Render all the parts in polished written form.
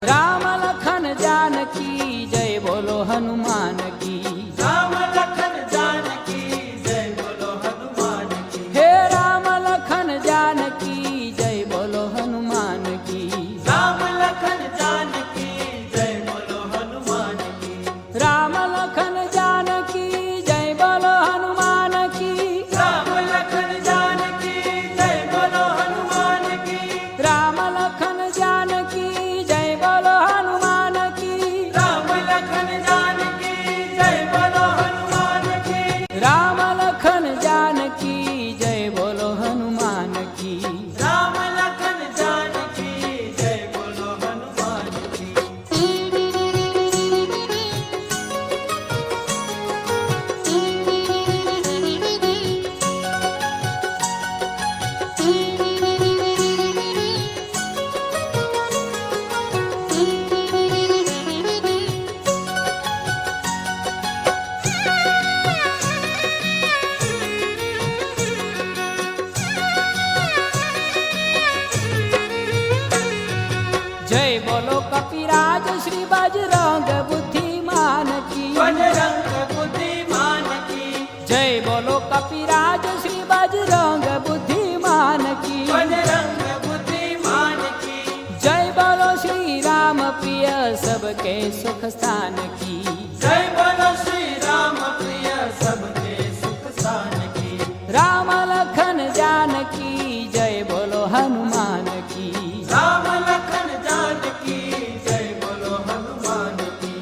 राम लखन जानकी जय बोलो हनुमान की। राम लखन जानकी जय बोलो हनुमान की। हे राम लखन जानकी जय बोलो हनुमान की। राम लखन जानकी जय बोलो हनुमान की। राम लखन जानकी जय बोलो हनुमान की। राम लखन जानकी जय बोलो हनुमान की। राम लखन जानकी जय बोलो हनुमान की। राम लखन जानकी जय बोलो हनुमान की। राम लखन जानकी जय बोलो हनुमान की। राम लखन जानकी जय बोलो हनुमान की। जय बोलो कपिराज श्री बजरंग बुद्धिमान की। बजरंग बुद्धिमान की। जय बोलो कपिराज श्री बजरंग बुद्धिमान की। बजरंग बुद्धिमान की। जय बोलो श्री राम प्रिय सबके सुख स्थान की। जय बोलो श्री राम प्रिय सबके सुख स्थान की। राम लखन जानकी जय बोलो हनुमान की। राम लखन जानकी जय बोलो हनुमान की।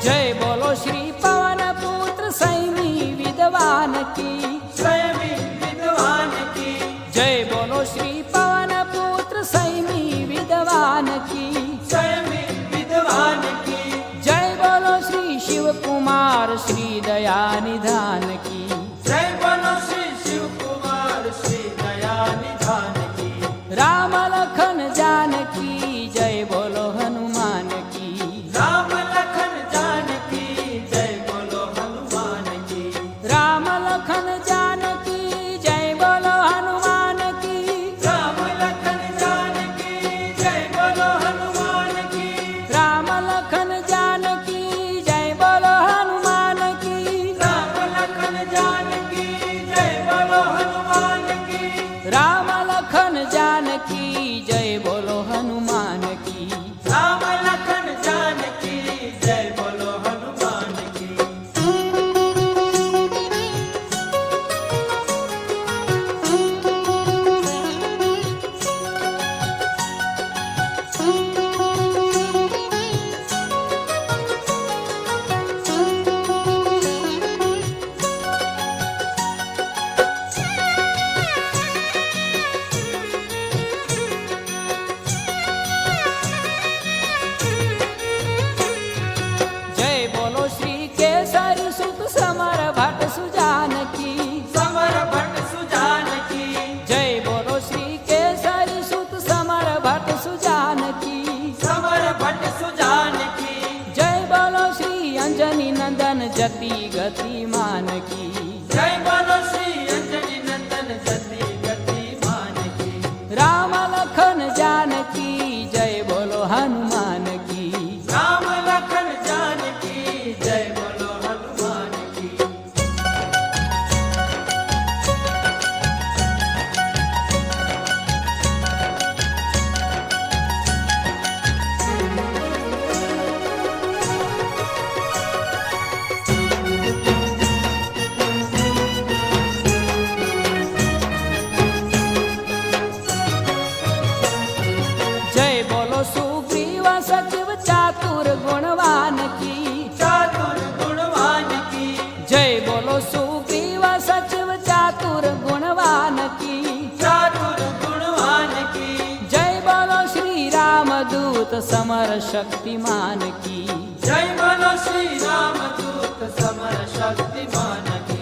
जय बोलो श्री पवन पुत्र सैमी विद्वान की। स्वयं विद्वान की। जय बोलो श्री पवन पुत्र सैमी विद्वान की। स्वयं विद्वान की। जय बोलो श्री शिव कुमार श्री दया निधान की। जय बोलो श्री शिव कुमार श्री दया निधान की। राम लखन जानकी जय बोलो हनुमान की। राम लखन जानकी जय बोलो हनुमान की। राम लखन जानकी जय बोलो हनुमान की। राम लखन जानकी जय बोलो हनुमान की। राम लखन जानकी जय बोलो हनुमान की। राम लखन जानकी जय बोलो हनुमान की। राम लखन जानकी जय बोलो हनुमान की। राम लखन जानकी जय बोलो हनुमान की। जय बोलो श्री केसरी सुत समर भट सुजान की। समर भट्ट सुजान की। जय बोलो श्री केसरी सुत समर भट सुजान की। समर भट्ट सुजान की। जय बोलो श्री अंजनी नंदन जति गतिमान की। जय बोलो श्री अंजनी नंदन जति गतिमान की। राम लखन जानकी जय बोलो हनुमान की। राम लखन जानकी जय बोलो हनुमान की। जय बोलो सुग्रीव सचिव चातुर गुणवान की। चातुर गुणवान की। जय बोलो सुग्रीव सचिव चातुर गुणवान की। चातुर गुणवान की। जय बोलो श्री राम दूत समर शक्तिमान की। जय बोलो श्री राम दूत समर शक्तिमान की।